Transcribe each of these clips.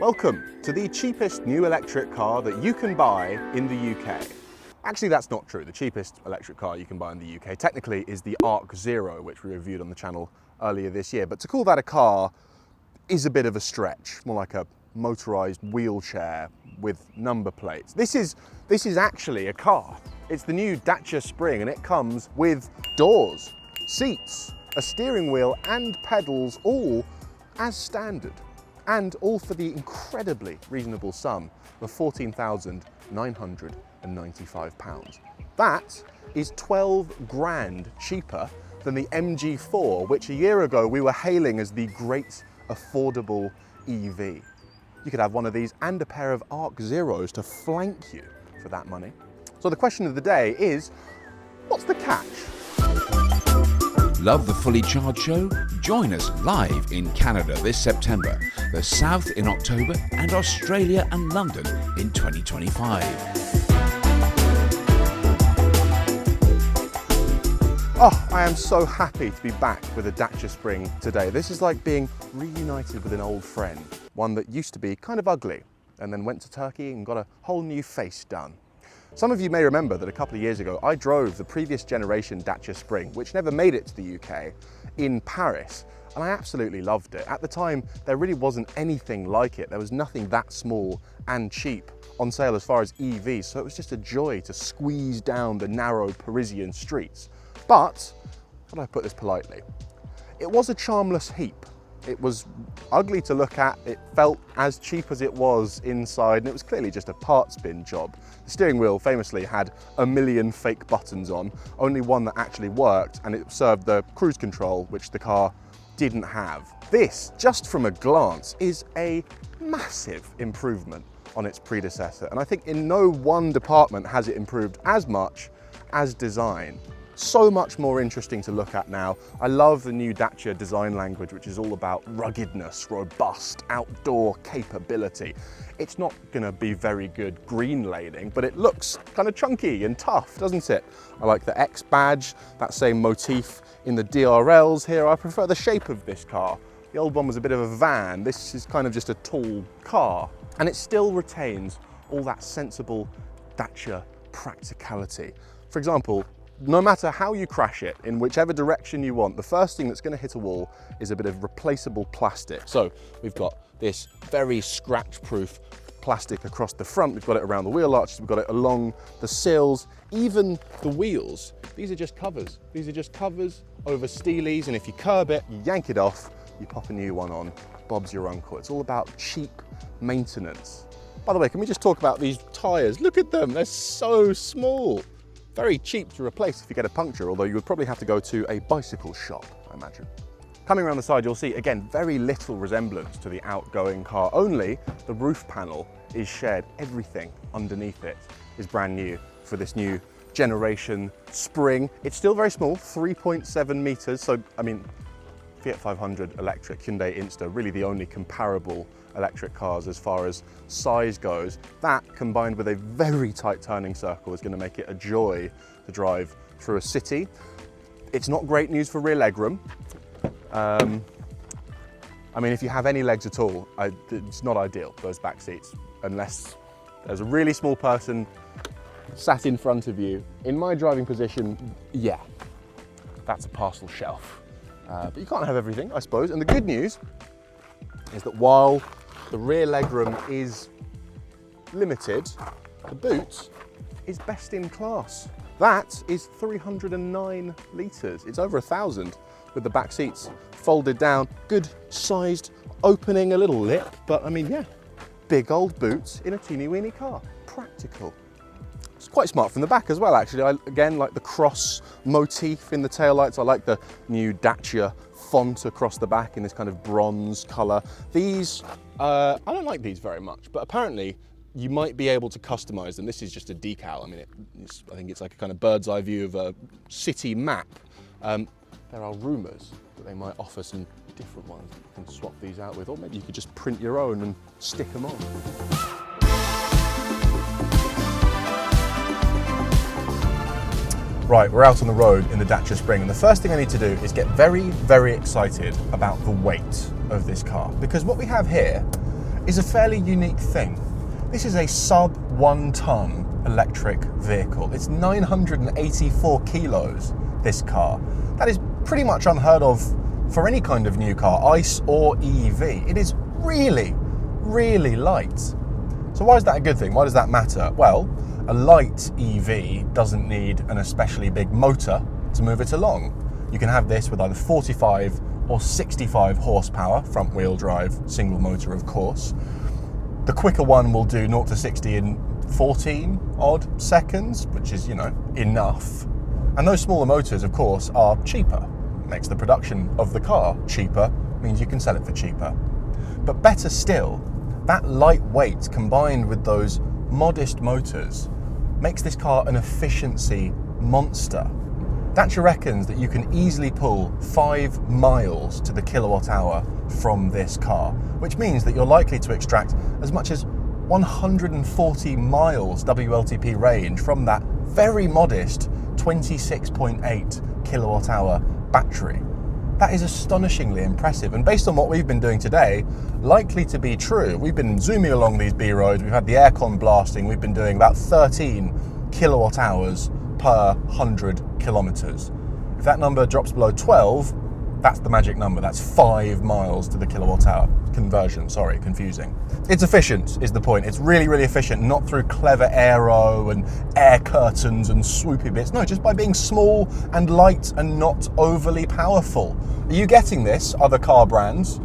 Welcome to the cheapest new electric car that you can buy in the UK. Actually, that's not true. The cheapest electric car you can buy in the UK technically is the Arc Zero, which we reviewed on the channel earlier this year. But to call that a car is a bit of a stretch, more like a motorized wheelchair with number plates. This is actually a car. It's the new Dacia Spring, and it comes with doors, seats, a steering wheel and pedals, all as standard. And all for the incredibly reasonable sum of £14,995. That is 12 grand cheaper than the MG4, which a year ago we were hailing as the great affordable EV. You could have one of these and a pair of Arc Zeros to flank you for that money. So the question of the day is, what's the catch? Love the Fully Charged Show? Join us live in Canada this September, the South in October, and Australia and London in 2025. Oh, I am so happy to be back with a Dacia Spring today. This is like being reunited with an old friend, one that used to be kind of ugly and then went to Turkey and got a whole new face done. Some of you may remember that a couple of years ago I drove the previous generation Dacia Spring, which never made it to the UK, in Paris, and I absolutely loved it. At the time, there really wasn't anything like it. There was nothing that small and cheap on sale as far as EVs, so it was just a joy to squeeze down the narrow Parisian streets. But, how do I put this politely? It was a charmless heap. It was ugly to look at, it felt as cheap as it was inside, and it was clearly just a parts bin job. The steering wheel famously had a million fake buttons on, only one that actually worked, and it served the cruise control, which the car didn't have. This, just from a glance, is a massive improvement on its predecessor, and I think in no one department has it improved as much as design. So much more interesting to look at now. I love the new Dacia design language, which is all about ruggedness, robust, outdoor capability. It's not gonna be very good green laning, but it looks kind of chunky and tough, doesn't it? I like the X badge, that same motif in the DRLs here. I prefer the shape of this car. The old one was a bit of a van. This is kind of just a tall car, and it still retains all that sensible Dacia practicality. For example, no matter how you crash it, in whichever direction you want, the first thing that's going to hit a wall is a bit of replaceable plastic. So we've got this very scratch-proof plastic across the front, we've got it around the wheel arches, we've got it along the sills, even the wheels. These are just covers. These are just covers over steelies, and if you curb it, you yank it off, you pop a new one on, Bob's your uncle. It's all about cheap maintenance. By the way, can we just talk about these tyres? Look at them, they're so small. Very cheap to replace if you get a puncture, although you would probably have to go to a bicycle shop, I imagine. Coming around the side, you'll see, again, very little resemblance to the outgoing car, only the roof panel is shared. Everything underneath it is brand new for this new generation Spring. It's still very small, 3.7 meters, so, I mean, Fiat 500 electric, Hyundai Insta, really the only comparable electric cars as far as size goes. That, combined with a very tight turning circle, is going to make it a joy to drive through a city. It's not great news for rear legroom. I mean, if you have any legs at all, it's not ideal, those back seats, unless there's a really small person sat in front of you. In my driving position, yeah, that's a parcel shelf. But you can't have everything, I suppose. And the good news is that while the rear legroom is limited, the boot is best in class. That is 309 litres. It's over 1,000 with the back seats folded down. Good sized opening, a little lip, but I mean, yeah, big old boots in a teeny weeny car. Practical. It's quite smart from the back as well, actually. I, again, like the cross motif in the taillights. I like the new Dacia font across the back in this kind of bronze colour. These, I don't like these very much, but apparently you might be able to customise them. This is just a decal. I mean, I think it's like a kind of bird's eye view of a city map. There are rumours that they might offer some different ones that you can swap these out with, or maybe you could just print your own and stick them on. Right, we're out on the road in the Dacia Spring, and the first thing I need to do is get very, very excited about the weight of this car, because what we have here is a fairly unique thing. This is a sub 1 ton electric vehicle. It's 984 kilos, this car. That is pretty much unheard of for any kind of new car, ICE or EV. It is really, really light. So why is that a good thing? Why does that matter? Well, a light EV doesn't need an especially big motor to move it along. You can have this with either 45 or 65 horsepower, front wheel drive, single motor of course. The quicker one will do 0 to 60 in 14 odd seconds, which is, you know, enough. And those smaller motors, of course, are cheaper. Makes the production of the car cheaper, means you can sell it for cheaper. But better still, that light weight combined with those modest motors makes this car an efficiency monster. Dacia reckons that you can easily pull 5 miles to the kilowatt hour from this car, which means that you're likely to extract as much as 140 miles WLTP range from that very modest 26.8 kilowatt hour battery. That is astonishingly impressive, and based on what we've been doing today, likely to be true. We've been zooming along these B roads, we've had the aircon blasting, we've been doing about 13 kilowatt hours per 100 kilometers. If that number drops below 12, that's the magic number. That's 5 miles to the kilowatt hour. Conversion, sorry, confusing. It's efficient is the point. It's really, really efficient, not through clever aero and air curtains and swoopy bits. No, just by being small and light and not overly powerful. Are you getting this, other car brands?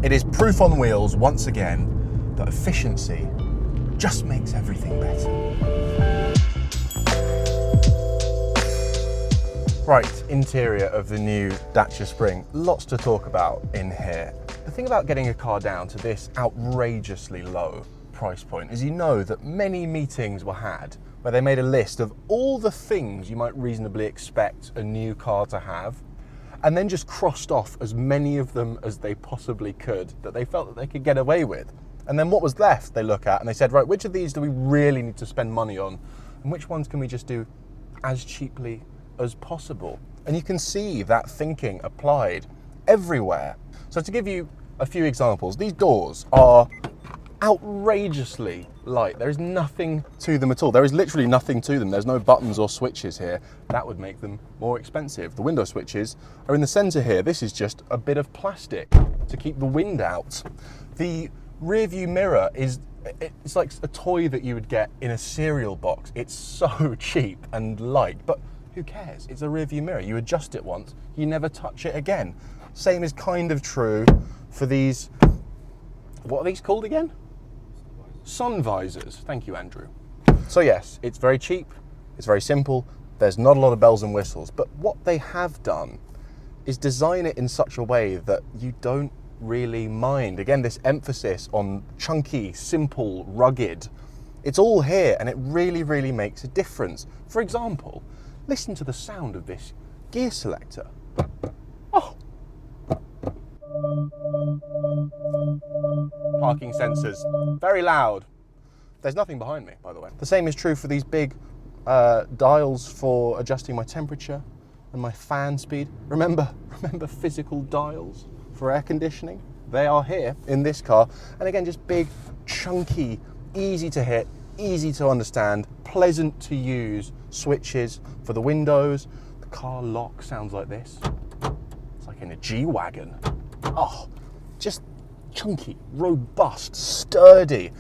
It is proof on wheels, once again, that efficiency just makes everything better. Right, interior of the new Dacia Spring. Lots to talk about in here. The thing about getting a car down to this outrageously low price point is you know that many meetings were had where they made a list of all the things you might reasonably expect a new car to have, and then just crossed off as many of them as they possibly could that they felt that they could get away with. And then what was left they look at and they said, right, which of these do we really need to spend money on, and which ones can we just do as cheaply as possible? And you can see that thinking applied everywhere. So to give you a few examples, these doors are outrageously light. There is nothing to them at all. There is literally nothing to them. There's no buttons or switches here. That would make them more expensive. The window switches are in the center here. This is just a bit of plastic to keep the wind out. The rear view mirror it's like a toy that you would get in a cereal box. It's so cheap and light, but who cares? It's a rear view mirror. You adjust it once, you never touch it again. Same is kind of true for these, what are these called again? Sun visors. Thank you, Andrew. So yes, it's very cheap, it's very simple, there's not a lot of bells and whistles, but what they have done is design it in such a way that you don't really mind. Again, this emphasis on chunky, simple, rugged. It's all here and it really, really makes a difference. For example, listen to the sound of this gear selector. Oh. Parking sensors, very loud. There's nothing behind me, by the way. The same is true for these big dials for adjusting my temperature and my fan speed. Remember physical dials for air conditioning? They are here in this car. And again, just big, chunky, easy to hit, easy to understand, pleasant to use switches for the windows. The car lock sounds like this. It's like in a G-Wagon. Oh, just chunky, robust, sturdy.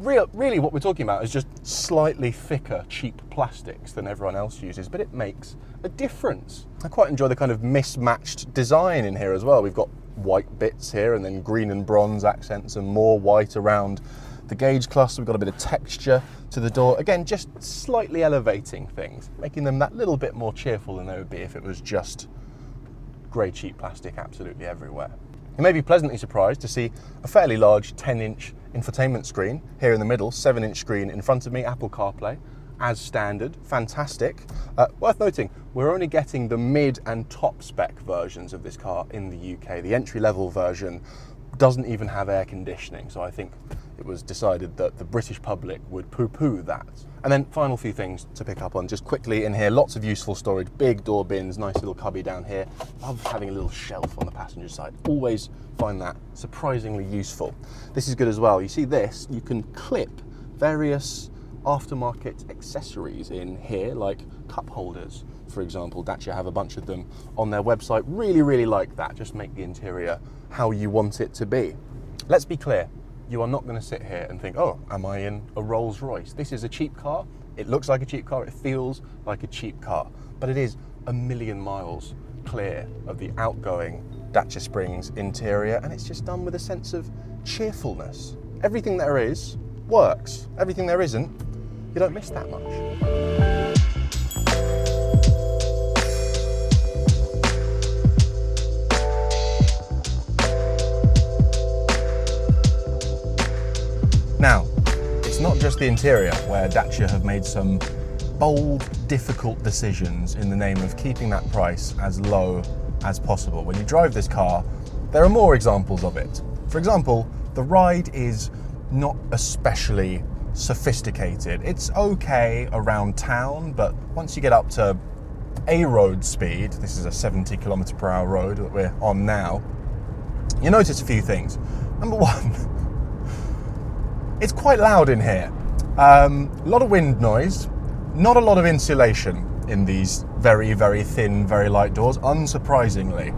Really what we're talking about is just slightly thicker, cheap plastics than everyone else uses, but it makes a difference. I quite enjoy the kind of mismatched design in here as well. We've got white bits here and then green and bronze accents and more white around the gauge cluster. We've got a bit of texture to the door. Again, just slightly elevating things, making them that little bit more cheerful than they would be if it was just grey cheap plastic absolutely everywhere. You may be pleasantly surprised to see a fairly large 10-inch infotainment screen here in the middle, 7-inch screen in front of me, Apple CarPlay, as standard, fantastic. Worth noting, we're only getting the mid and top spec versions of this car in the UK. The entry-level version doesn't even have air conditioning, so I think it was decided that the British public would poo-poo that. And then final few things to pick up on just quickly in here. Lots of useful storage, big door bins, nice little cubby down here. Love having a little shelf on the passenger side. Always find that surprisingly useful. This is good as well. You see this, you can clip various aftermarket accessories in here, like cup holders, for example. Dacia have a bunch of them on their website. Really, really like that. Just make the interior how you want it to be. Let's be clear. You are not going to sit here and think, oh, am I in a Rolls Royce? This is a cheap car. It looks like a cheap car. It feels like a cheap car. But it is a million miles clear of the outgoing Dacia Spring's interior. And it's just done with a sense of cheerfulness. Everything there is works. Everything there isn't, you don't miss that much. Now, it's not just the interior where Dacia have made some bold, difficult decisions in the name of keeping that price as low as possible. When you drive this car, there are more examples of it. For example, the ride is not especially sophisticated. It's okay around town, but once you get up to a road speed, this is a 70 km/h road that we're on now, you notice a few things. Number one, it's quite loud in here. A lot of wind noise, not a lot of insulation in these very, very thin, very light doors, unsurprisingly.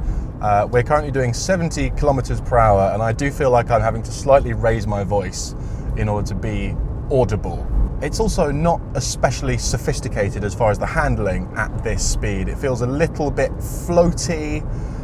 We're currently doing 70 km/h, and I do feel like I'm having to slightly raise my voice in order to be audible. It's also not especially sophisticated as far as the handling at this speed. It feels a little bit floaty.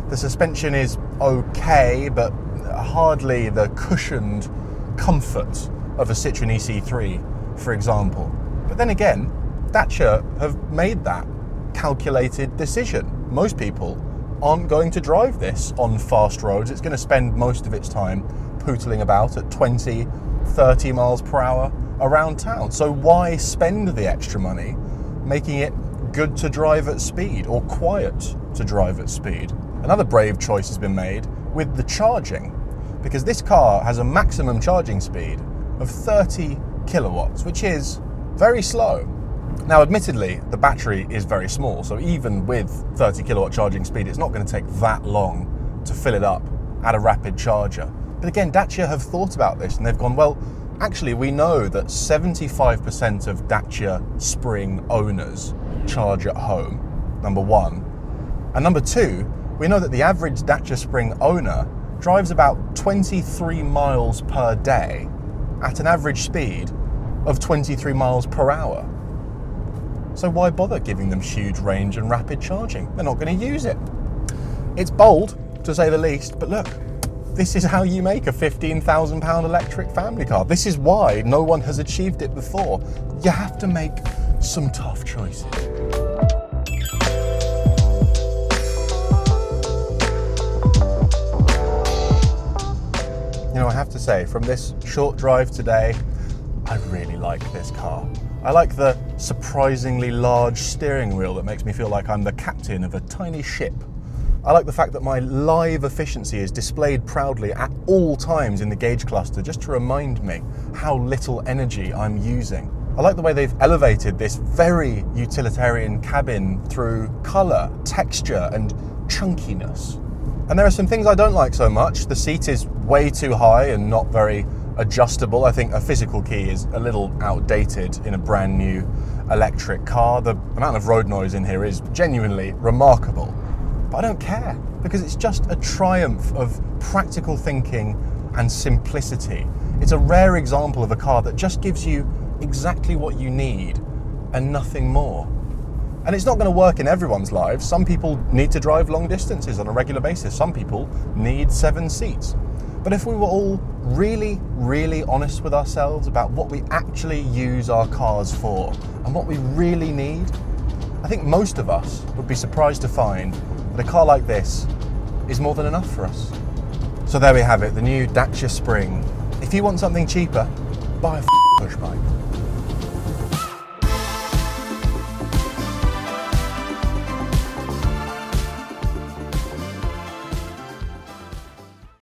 The suspension is okay, but hardly the cushioned comfort of a Citroen EC3, for example. But then again, Dacia have made that calculated decision. Most people aren't going to drive this on fast roads. It's going to spend most of its time pootling about at 20, 30 miles per hour around town. So why spend the extra money making it good to drive at speed or quiet to drive at speed? Another brave choice has been made with the charging, because this car has a maximum charging speed of 30 kilowatts, which is very slow. Now, admittedly, the battery is very small, so even with 30 kilowatt charging speed, it's not going to take that long to fill it up at a rapid charger. But again, Dacia have thought about this and they've gone, well, actually, we know that 75% of Dacia Spring owners charge at home, number one. And number two, we know that the average Dacia Spring owner drives about 23 miles per day at an average speed of 23 miles per hour. So why bother giving them huge range and rapid charging? They're not going to use it. It's bold, to say the least, but look, this is how you make a £15,000 electric family car. This is why no one has achieved it before. You have to make some tough choices. You know, I have to say, from this short drive today, I really like this car. I like the surprisingly large steering wheel that makes me feel like I'm the captain of a tiny ship. I like the fact that my live efficiency is displayed proudly at all times in the gauge cluster, just to remind me how little energy I'm using. I like the way they've elevated this very utilitarian cabin through colour, texture and chunkiness. And there are some things I don't like so much. The seat is way too high and not very adjustable. I think a physical key is a little outdated in a brand new electric car. The amount of road noise in here is genuinely remarkable. But I don't care, because it's just a triumph of practical thinking and simplicity. It's a rare example of a car that just gives you exactly what you need and nothing more. And it's not going to work in everyone's lives. Some people need to drive long distances on a regular basis. Some people need 7 seats. But if we were all really, really honest with ourselves about what we actually use our cars for and what we really need, I think most of us would be surprised to find that a car like this is more than enough for us. So there we have it, the new Dacia Spring. If you want something cheaper, buy a push bike.